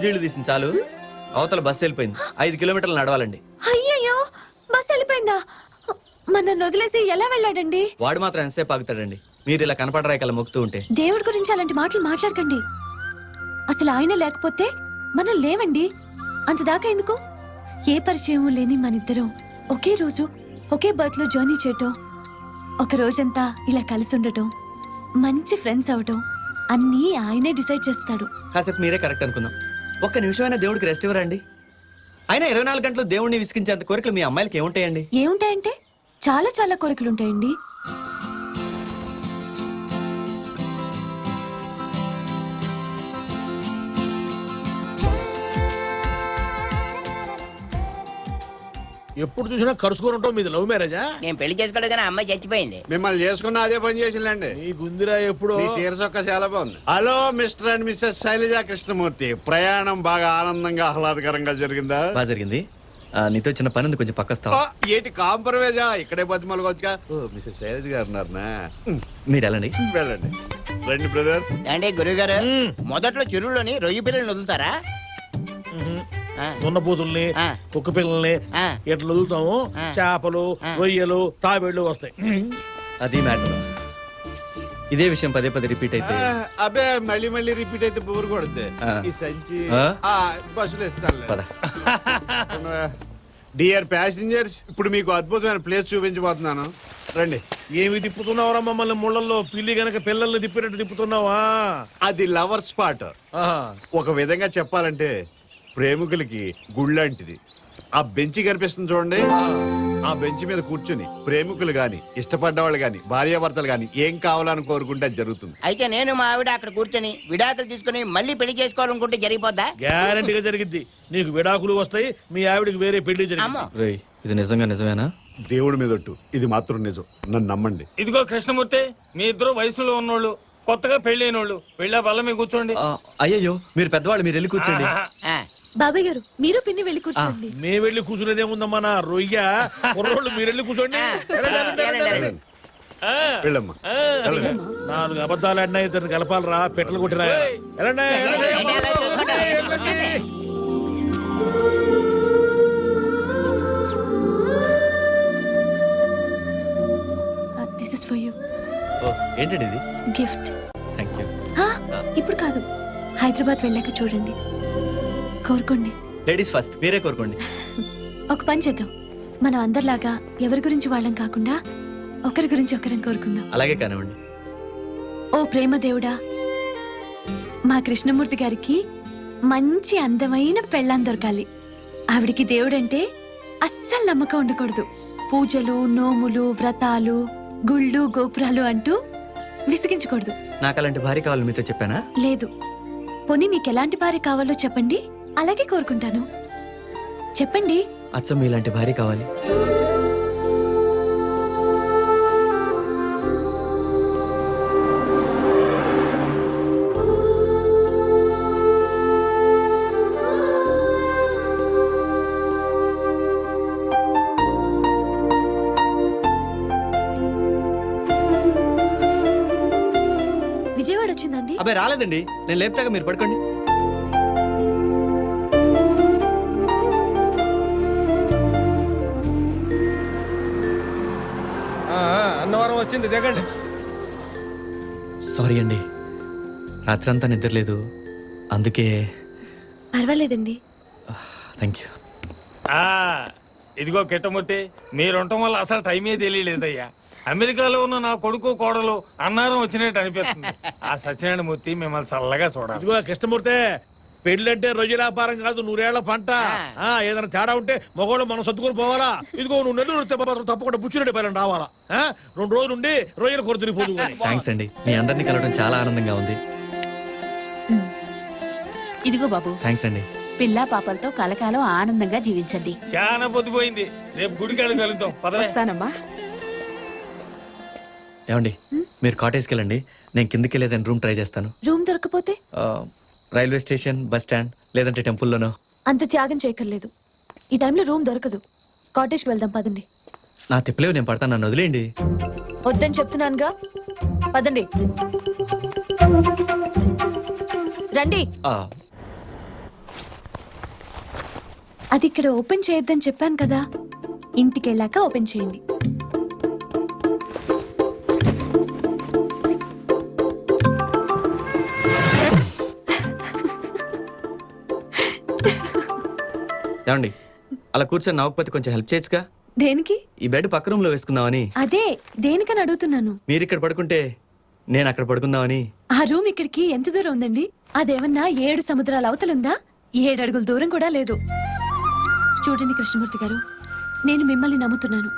కళ్ళీళ్ళు తీసింది చాలు. అవతల బస్సు వెళ్ళిపోయింది. 5 కిలోమీటర్లు నడవాలండి. అయ్యయ్యో, బస్సు వెళ్ళిపోయిందా? మన వదిలేసి ఎలా వెళ్ళాడండి? వాడు మాత్రం ఎంతసేపు ఆగుతాడండి? మీరు ఇలా కనపడరాయికల్లా మొక్కుతూ ఉంటే. దేవుడి గురించి అలాంటి మాటలు మాట్లాడకండి. అసలు ఆయన లేకపోతే మనం లేవండి. అంతదాకా ఎందుకు? ఏ పరిచయం లేని మనిద్దరం ఒకే రోజు ఒకే బర్త్ లో జర్నీ చేయటం, ఒక రోజంతా ఇలా కలిసి ఉండటం, మంచి ఫ్రెండ్స్ అవటం అన్నీ ఆయనే డిసైడ్ చేస్తాడు. కాసేపు మీరే కరెక్ట్ అనుకుందాం. ఒక్క నిమిషమైనా దేవుడికి రెస్ట్ ఇవ్వరండి? అయినా 24 గంటలు దేవుడిని విసిగించేంత కోరికలు మీ అమ్మాయిలకి ఏముంటాయండి? ఏముంటాయంటే చాలా చాలా కోరికలు ఉంటాయండి. ఎప్పుడు చూసినా కరుసుకొని ఉంటావు. మీది లవ్ మ్యారేజా? నేను పెళ్లి చేసుకోలేదు కానీ అమ్మాయి చచ్చిపోయింది. మిమ్మల్ని చేసుకున్న అదే పని చేసిందండి. ఈ గుందిరా ఎప్పుడు చీరసొక్క చాలా బాగుంది. Hello Mr and Mrs Shailaja Krishnamurthy, ప్రయాణం బాగా ఆనందంగా ఆహ్లాదకరంగా జరిగిందా? బాగా జరిగింది. నీతో చిన్న పని ఉంది, కొంచెం పక్కస్తావా? ఏంటి కాంప్రమైజా? ఇక్కడే బతిమలకొచ్చుగా. మిస్సెస్ శైలజ గారు ఉన్నారనా? మీరు వెళ్ళండి. వెళ్ళండి. రండి బ్రదర్. అంటే గురువు గారు, మొదట్లో చెరువులోని రొయ్య పిల్లల్ని వదులుతారా? దున్నపోతుల్ని, కుక్క పిల్లల్ని ఎట్లా వదులుతాము. చేపలు, రొయ్యలు, తాబేళ్లు వస్తాయి. అది మ్యాటర్. ఇదే విషయం పదే పదే రిపీట్ అయితే అబ్బే మళ్ళీ మళ్ళీ రిపీట్ అయితే బోర్ కొడుద్ది. ఈ సంచి బస్సులు ఇస్తాను. డియర్ ప్యాసింజర్స్, ఇప్పుడు మీకు అద్భుతమైన ప్లేస్ చూపించబోతున్నాను. రండి. ఏమి తిప్పుతున్నావురా మమ్మల్ని? ముళ్ళల్లో పిల్లి గనక పిల్లల్ని తిప్పినట్టు తిప్పుతున్నావా? అది లవర్ స్పాట్. ఒక విధంగా చెప్పాలంటే ప్రేమికులకి గుళ్ళంటిది. ఆ బెంచి కనిపిస్తుంది చూడండి. ఆ బెంచ్ మీద కూర్చుని ప్రేమికులు గాని, ఇష్టపడ్డవాళ్ళు గాని, భార్యాభర్తలు గాని ఏం కావాలని కోరుకుంటే అది జరుగుతుంది. అయితే నేను మా ఆవిడ అక్కడ కూర్చొని విడాకులు తీసుకుని మళ్ళీ పెళ్లి చేసుకోవాలనుకుంటే జరిగిపోద్దా? గ్యారంటీగా జరిగిద్ది. నీకు విడాకులు వస్తాయి, మీ ఆవిడకి వేరే పెళ్లి జరిగింది. ఇది నిజంగా నిజమేనా? దేవుడి మీద ఒట్టు, ఇది మాత్రం నిజం. నన్ను నమ్మండి. ఇదిగో కృష్ణమూర్తి, మీ ఇద్దరు వయసులో ఉన్నోళ్ళు, కొత్తగా పెళ్ళైనోళ్ళు, వెళ్ళా బల్ల మీద కూర్చోండి. అయ్యో, మీరు పెద్దవాళ్ళు, మీరు వెళ్ళి కూర్చోండి. బాబాయ్ గారు, మీరు పిన్ని వెళ్ళి కూర్చోండి. మేము వెళ్ళి కూర్చునేదేముందమ్మా నా రొయ్య కుర్రోళ్ళు, మీరు వెళ్ళి కూర్చోండి. వెళ్ళమ్మా. 4 అబద్ధాలు ఆడినా ఇద్దరు కలపాలరా, పెట్టలు కొట్టినా. This is for you. ఏంటండి ఇది? గిఫ్ట్. Thank you. ఇప్పుడు కాదు, హైదరాబాద్ వెళ్ళాక చూడండి. కోరుకోండి. లేడీస్ ఫస్ట్, మీరే కోరుకోండి. ఒక పని చేద్దాం, మనం అందరిలాగా ఎవరి గురించి వాళ్ళం కాకుండా ఒకరి గురించి ఒకరం కోరుకుందాం. అలాగే కానివ్వండి. ఓ ప్రేమ దేవుడా, మా కృష్ణమూర్తి గారికి మంచి అందమైన పెళ్ళాం దొరకాలి. ఆవిడికి దేవుడంటే అస్సలు నమ్మకం ఉండకూడదు. పూజలు, నోములు, వ్రతాలు, గుళ్ళు, గోపురాలు అంటూ విసిగించకూడదు. నాకు అలాంటి భార్య కావాలి మీతో చెప్పానా? లేదు. పోనీ మీకు ఎలాంటి భార్య కావాలో చెప్పండి, అలాగే కోరుకుంటాను. చెప్పండి. అచ్చం మీలాంటి భార్య కావాలి. విజయవాడ వచ్చిందండి? అబ్బాయి రాలేదండి, నేను లేపుతాగా, మీరు పడుకోండి. అన్నవరం వచ్చింది, దిగండి. సారీ అండి, రాత్రంతా నిద్రలేదు, అందుకే. పర్వాలేదండి. Thank you. ఇదిగో కిట్టమూర్తి, మీరుండటం వల్ల అసలు టైమే తెలియలేదయ్యా. అమెరికాలో ఉన్న నా కొడుకు కోడలు అన్నారం వచ్చినట్టు అనిపిస్తుంది. ఆ సత్యనారాయణ మూర్తి మిమ్మల్ని చల్లగా చూడాలి. ఇదిగో కృష్ణమూర్తి, పెళ్ళంటే రొయ్య వ్యాపారం కాదు, 100 ఏళ్ల పంట. ఏదైనా తేడా ఉంటే మగవాళ్ళు మనం సర్దుకొని పోవాలా. ఇదిగో నువ్వు నెల్లూరు వస్తే తప్పకుండా బుచ్చిరెడ్డి పైన రావాలా. 2 రోజులు ఉండి రొయ్యల కొర తిరిగిపోదు. థ్యాంక్స్ అండి, మీ అందరినీ కలవడం చాలా ఆనందంగా ఉంది. ఇదిగో బాబు. థ్యాంక్స్ అండి. పిల్లా పాపలతో కలకాలం ఆనందంగా జీవించండి. చాలా పొద్దుపోయింది, రేపు గుడికాడికి వెళ్తాం. వస్తానమ్మా. ఏమండి, మీరు కాటేజ్కి వెళ్ళండి, నేను కిందకి వెళ్ళేదని రూమ్ ట్రై చేస్తాను. రూమ్ దొరకపోతే రైల్వే స్టేషన్, బస్ స్టాండ్, లేదంటే టెంపుల్లోనో. అంత త్యాగం చేయక్కర్లేదు. ఈ టైంలో రూమ్ దొరకదు. కాటేజ్కి వెళ్దాం, పదండి. నా తిప్పలేవు, నేను పడతాను, నన్ను వదిలేయండి. వద్దని చెప్తున్నానుగా, పదండి. రండి. అది ఇక్కడ ఓపెన్ చేయొద్దని చెప్పాను కదా, ఇంటికి వెళ్ళాక ఓపెన్ చేయండి. ఏమండి అలా కూర్చొని నవ్వకపోతే కొంచెం హెల్ప్ చేయొచ్చుగా? దేనికి? ఈ బెడ్ పక్క రూమ్ లో వేసుకుందామని. అదే దేనికని అడుగుతున్నాను. మీరు ఇక్కడ పడుకుంటే నేను అక్కడ పడుకుందామని. ఆ రూమ్ ఇక్కడికి ఎంత దూరం ఉందండి? అదేమన్నా 7 సముద్రాల అవతలుందా? 7 అడుగుల దూరం కూడా లేదు. చూడండి కృష్ణమూర్తి గారు, నేను మిమ్మల్ని నమ్ముతున్నాను,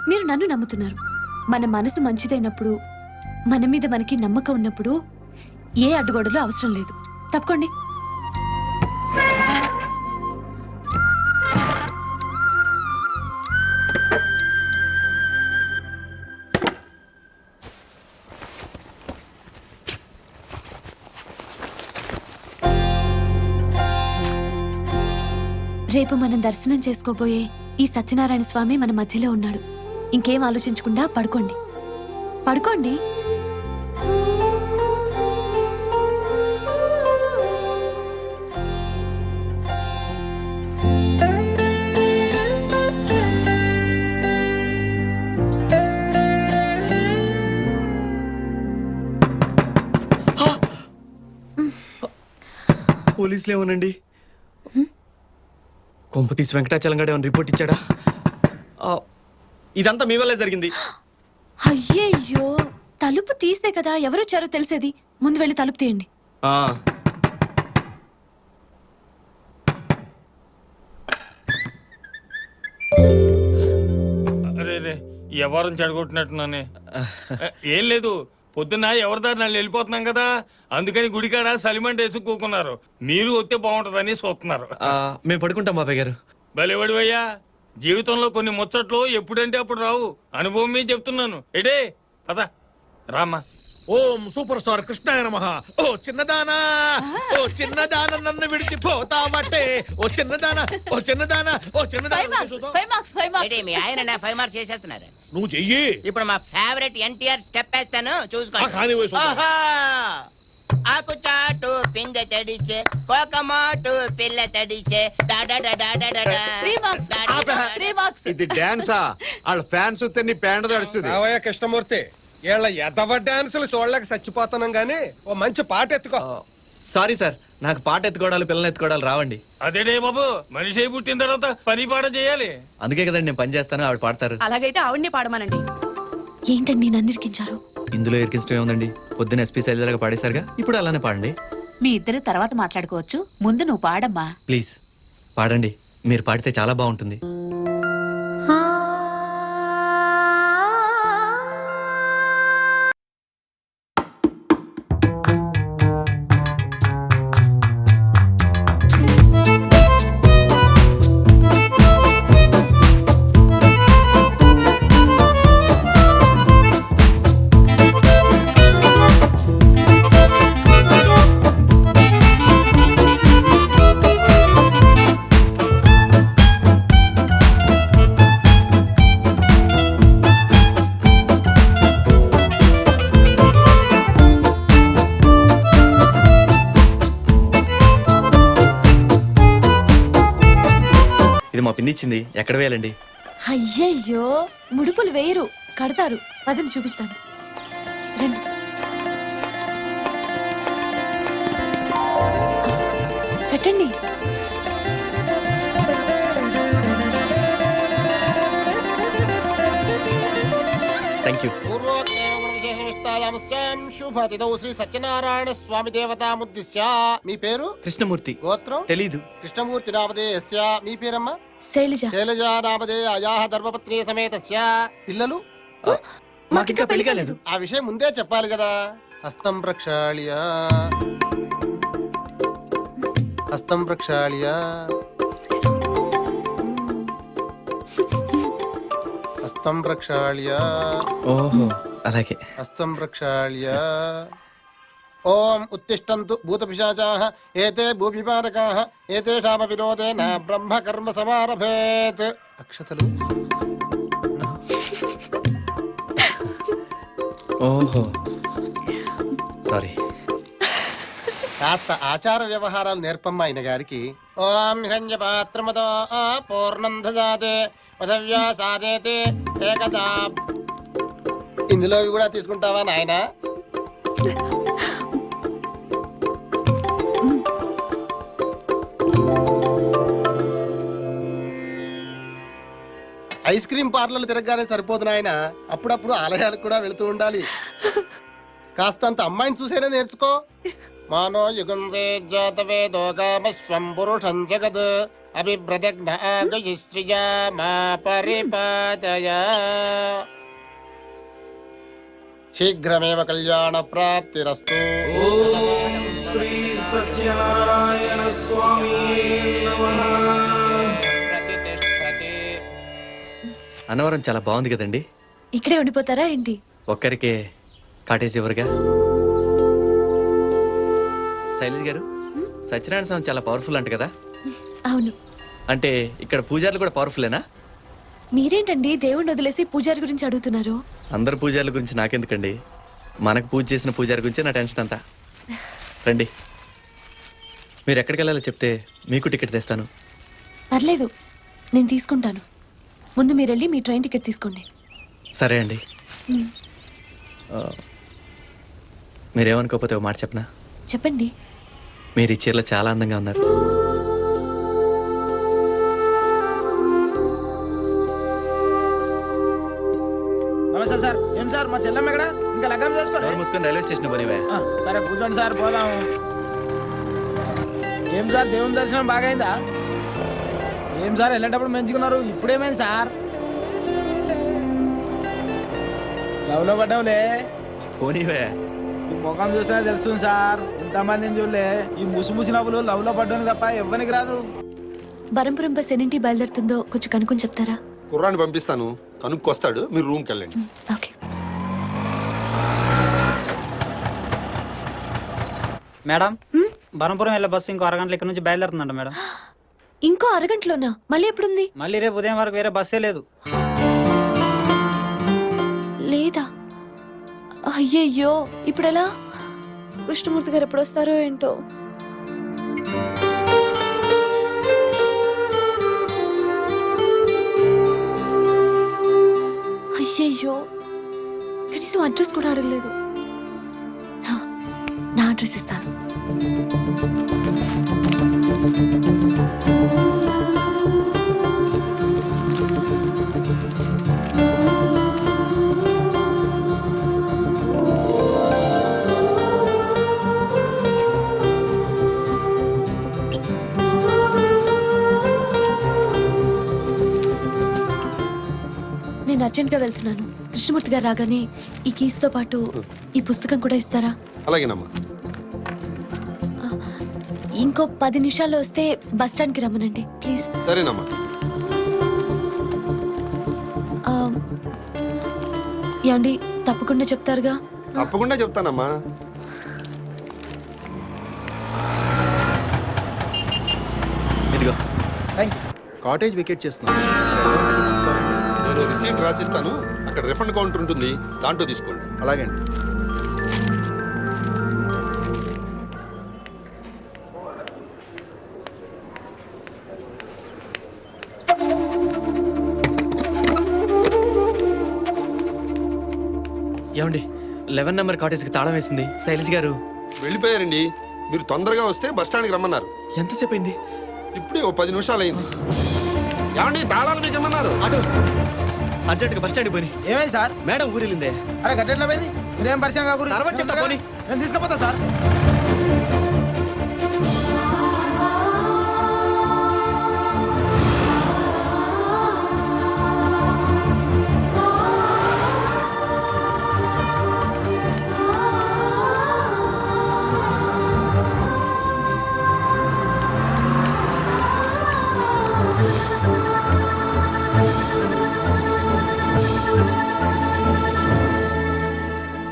మీరు నన్ను నమ్ముతున్నారు. మన మనసు మంచిదైనప్పుడు, మన మీద మనకి నమ్మకం ఉన్నప్పుడు ఏ అడ్డుగోడలు అవసరం లేదు. తప్పుకోండి. రేపు మనం దర్శనం చేసుకోబోయే ఈ సత్యనారాయణ స్వామి మన మధ్యలో ఉన్నాడు. ఇంకేం ఆలోచించకుండా పడుకోండి, పడుకోండి. పోలీసులు ఏమోనండి. కొంప తీసి వెంకటాచలం గారు ఏమైనా రిపోర్ట్ ఇచ్చాడా? ఇదంతా మీ వల్లే జరిగింది. అయ్యయ్యో, తలుపు తీస్తే కదా ఎవరొచ్చారో తెలిసేది. ముందు వెళ్ళి తలుపు తీయండి. అరే ఎవరు చెడగొట్టినట్టున్నానే. ఏం లేదు, పొద్దున్న ఎవరి దారి వాళ్ళు వెళ్ళిపోతున్నాం కదా, అందుకని గుడికాడ సలిమంట వేసి కూకున్నారు. మీరు వస్తే బాగుంటుందని చూస్తున్నారు. మేము పడుకుంటాం బాబాయ్ గారు. బలివడివయ్యా, జీవితంలో కొన్ని ముచ్చట్లు ఎప్పుడంటే అప్పుడు రావు. అనుభవం మీద చెప్తున్నాను. ఎడే పద రామ్మా. ఓం సూపర్ స్టార్ కృష్ణాయ నమః. ఓ చిన్నదానా, ఓ చిన్నదాన నన్ను విడిచిపోతావటే, ఓ చిన్నదానా, ఓ చిన్నదానా, ఓ చిన్నదానా. ఏంటి మీ ఆయన 5 మార్క్స్ చేసేస్తున్నారు? నువ్వు చెయ్యి. ఇప్పుడు మా ఫేవరెట్ ఎన్టీఆర్ స్టెప్ వేస్తాను, చూసుకోండి. కానీ వయసు ఆహా! ఆకు చాటు పిందె తడిసే, కోకమాటు పిల్ల తడిసే, ఇది డాన్సా? వాళ్ళ ఫ్యాన్స్ వస్తే నీ ప్యాంట్ తడుస్తుంది. రావయ్య కృష్ణమూర్తి, వీళ్ళ ఎదవ డాన్సులు చూడలేక చచ్చిపోతున్నాం గానీ ఓ మంచి పాట ఎత్తుకో. సారీ సార్, నాకు పాట ఎత్తుకోవడాలు పిల్లలు ఎత్తుకోవడాలు రావండి. అదేడే బాబు, మనిషి అయి పుట్టిన తర్వాత పని పాట చేయాలి. అందుకే కదండి నేను పని చేస్తాను, ఆవిడ పాడతారు. అలాగైతే ఆవిడ్ని పాడమనండి. ఏంటండి నన్ను ఇరికించారు? ఇందులో ఇరికించడం ఏముందండి? పొద్దున్న ఎస్పీ శైలజగా పాడేశారుగా, ఇప్పుడు అలానే పాడండి. మీ ఇద్దరు తర్వాత మాట్లాడుకోవచ్చు, ముందు నువ్వు పాడమ్మా. ప్లీజ్ పాడండి, మీరు పాడితే చాలా బాగుంటుంది. ఇది మా పిన్ని ఇచ్చింది, ఎక్కడ వేయాలండి? అయ్యయ్యో, ముడుపులు వేయరు, కడతారు. పదని చూపిస్తాను, రండి. కట్టండి. Thank you. శుభతిథౌ శ్రీ సత్యనారాయణ స్వామి దేవతాముద్దిశ్య. మీ పేరు? కృష్ణమూర్తి. గోత్రం? తెలీదు. కృష్ణమూర్తి నామధేయస్య. మీ పేరమ్మా? శైలజ. శైలజ నామధేయ అయాహ ధర్మపత్ని సమేతస్య. పిల్లలు? మాకింకా పెళ్లి కాలేదు. ఆ విషయం ముందే చెప్పాలి కదా. హస్తం ప్రక్షాళ్య, హస్తం ప్రక్షాళ్య, హస్తం ప్రక్షాళ్య, ఓహో అలాగే. హస్తం ప్రక్షాళ్య. ఓం ఉత్తిష్టంతు భూతపిశాచాః ఏతే భూపిపారకాః ఏతేషామ విరోధేన బ్రహ్మ కర్మ సమారభేత్. అక్షతలు. ఓహో సారీ. కాస్త ఆచార వ్యవహారాలు నేర్పమ్మ ఆయన గారికి. ఓం హిరణ్య పాత్రమతో పూర్ణం దదాతే పదవ్యా సాధేతే ఏకదా. ఇందులో కూడా తీసుకుంటావా నాయనా? ఐస్ క్రీమ్ పార్లర్లు తిరగగానే సరిపోదు నాయన, అప్పుడప్పుడు ఆలయాలకు కూడా వెళుతూ ఉండాలి. కాస్తంత అమ్మాయిని చూసేనే నేర్చుకో. మానో యుగంసే జాతవేదో కామస్వం పురుషం జగద్ అభివ్రతజ్ఞాగయశ్రియా మా పరిపాతయ. శీఘ్రమేవ కళ్యాణ ప్రాప్తిరస్తు. ప్రతిష్ఠతి. అన్నవరం చాలా బాగుంది కదండి. ఇక్కడే ఉండిపోతారా ఏంటి? ఒక్కరికే కాటేజ్ ఎవరుగా. శైలజ్ గారు, సత్యనారాయణ స్వామి చాలా పవర్ఫుల్ అంట కదా. అవును. అంటే ఇక్కడ పూజారులు కూడా పవర్ఫుల్లేనా? మీరేంటండి దేవుణ్ణి వదిలేసి పూజారి గురించి అడుగుతున్నారు? అందరు పూజారుల గురించి నాకెందుకండి, మనకు పూజ చేసిన పూజారి గురించే నా టెన్షన్ అంతా. రండి, మీరు ఎక్కడికి వెళ్ళాలో చెప్తే మీకు టికెట్ తెస్తాను. పర్లేదు, నేను తీసుకుంటాను. ముందు మీరు వెళ్ళి మీ ట్రైన్ టికెట్ తీసుకోండి. సరే అండి. ఉమ్, ఆ, మీరేమనుకోకపోతే ఒక మాట చెప్పనా? చెప్పండి. మీరు ఈ చీరలో చాలా అందంగా ఉన్నారు. నమస్తే సార్. ఏం సార్ మా చెల్లెమ్మ ఎక్కడ? ఇంకా లగ్గం చేసుకోండి. నోరు మూసుకొని రైల్వే స్టేషన్ పోనివే. సరే కూర్చోండి సార్, పోదాం. ఏం సార్ దేవుని దర్శనం బాగైందా? ఏం సార్ వెళ్ళేటప్పుడు మంచుకున్నారు, ఇప్పుడేమైంది సార్? లవ్లో పడ్డావులే. పోనీవే. ఈ ముఖం చూస్తే తెలుస్తుంది సార్, ఇంతమందిని చూడలే. ఈ ముసి నవ్వులు లవ్లో పడ్డాను తప్ప ఎవ్వనికి రాదు. బరంపురం బస్ ఎన్నింటి బయలుదేరుతుందో కొంచెం కనుక్కొని చెప్తారా? కుర్రాన్ని పంపిస్తాను, కనుక్కొస్తాడు, మీరు రూమ్కి వెళ్ళండి. ఓకే. మేడం, ఉమ్, బరంపురం వెళ్ళే బస్సు ఇంకో అరగంటల ఇక్కడ నుంచి బయలుదేరుతుందంట మేడం. ఇంకో అరగంటలోనా? మళ్ళీ ఎప్పుడుంది? మళ్ళీ రేపు ఉదయం వరకు వేరే బస్సే లేదు. లేదా? అయ్యయ్యో, ఇప్పుడెలా? కృష్ణమూర్తి గారు ఎప్పుడు వస్తారో ఏంటో. అయ్యయ్యో, కనీసం అడ్రస్ కూడా అడగలేదు. నా అడ్రస్ ఇస్తాను. నేను అర్జెంట్ గా వెళ్తున్నాను. కృష్ణమూర్తి గారు రాగానే ఈ కీస్ తో పాటు ఈ పుస్తకం కూడా ఇస్తారా? అలాగేనమ్మా. ఇంకో 10 నిమిషాల్లో వస్తే బస్ స్టాండ్ కి రమ్మనండి ప్లీజ్. సరేనమ్మా. ఏమండి, తప్పకుండా చెప్తారుగా? తప్పకుండా చెప్తానమ్మా. ఇదిగో. కాటేజ్ వికెట్ చేస్తున్నాను. నేను రిసీట్ రాసిస్తాను, అక్కడ రిఫండ్ కౌంటర్ ఉంటుంది, దాంట్లో తీసుకోండి. అలాగే అండి. ఏమండి, 11 నెంబర్ కాటేజ్కి తాళం వేసింది. శైలజ్ గారు వెళ్ళిపోయారండి. మీరు తొందరగా వస్తే బస్ స్టాండ్కి రమ్మన్నారు. ఎంతసేపు అయింది? ఇప్పుడే ఓ 10 నిమిషాలు అయింది. ఏమండి, తాళాలు మీకు ఇమ్మన్నారు. ఆటో అర్జెంట్గా బస్ స్టాండ్కి పోని. ఏమైంది సార్? మేడం ఊరిలిందే. అరే గట్టెట్లా పోయింది? మీరేం పరిచయం కాకూడదు. తర్వాత చెప్తా పోనీ. నేను తీసుకుపోతా సార్.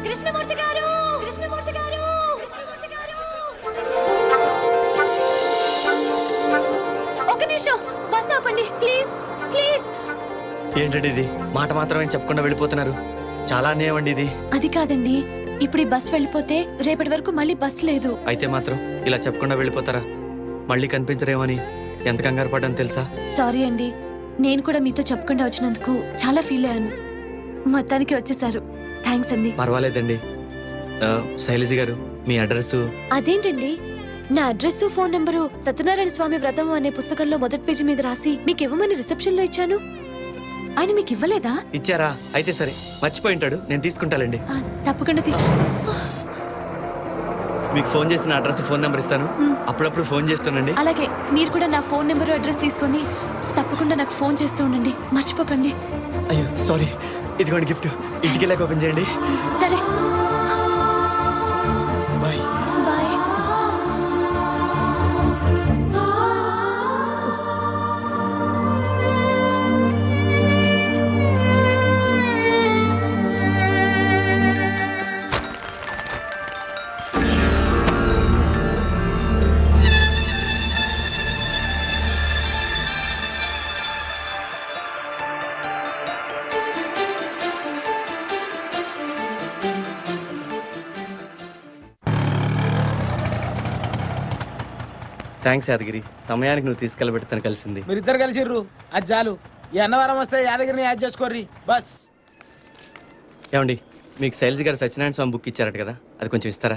కృష్ణమూర్తి గారు, కృష్ణమూర్తి గారు, కృష్ణమూర్తి గారు. ఒక నిమిషం, బస్ ఆపండి ప్లీజ్, ప్లీజ్. ఏంటండి ఇది? మాట మాత్రమే చెప్పకుండా వెళ్ళిపోతున్నారు. చాలా అన్యాయం అండి ఇది. అది కాదండి, ఇప్పుడు ఈ బస్ వెళ్ళిపోతే రేపటి వరకు మళ్ళీ బస్ లేదు. అయితే మాత్రం ఇలా చెప్పకుండా వెళ్ళిపోతారా? మళ్ళీ కనిపించరేమని ఎంత కంగారు పడ్డాను తెలుసా? సారీ అండి, నేను కూడా మీతో చెప్పకుండా వచ్చినందుకు చాలా ఫీల్ అయ్యాను. మొత్తానికి వచ్చేసారు, థ్యాంక్స్ అండి. పర్వాలేదండి. శైలజ గారు, మీ అడ్రస్? అదేంటండి, నా అడ్రస్ ఫోన్ నంబరు సత్యనారాయణ స్వామి వ్రతం అనే పుస్తకంలో మొదటి పేజీ మీద రాసి మీకు ఇవ్వమని రిసెప్షన్ లో ఇచ్చాను. ఆయన మీకు ఇవ్వలేదా? ఇచ్చారా? అయితే సరే, మర్చిపోయి ఉంటాడు, నేను తీసుకుంటానండి. తప్పకుండా మీకు ఫోన్ చేసిన అడ్రస్ ఫోన్ నెంబర్ ఇస్తాను, అప్పుడప్పుడు ఫోన్ చేస్తానండి. అలాగే మీరు కూడా నా ఫోన్ నెంబరు అడ్రస్ తీసుకొని తప్పకుండా నాకు ఫోన్ చేస్తూ ఉండండి, మర్చిపోకండి. అయ్యో సారీ, ఇదిగోండి గిఫ్ట్, ఇంటికి వెళ్ళాక ఓపెన్ చేయండి. సరే, బాయ్. బాయ్. థ్యాంక్స్ యాదగిరి, సమయానికి నువ్వు తీసుకెళ్ళబెడతాను కలిసింది. మీరిద్దరు కలిసిర్రు, అది చాలు. ఈ అన్నవరం వస్తే యాదగిరిని యాడ్ చేసుకోర్రి బస్. ఏమండి, మీకు శైలజ గారు సత్యనారాయణ స్వామి బుక్ ఇచ్చారట కదా, అది కొంచెం ఇస్తారా?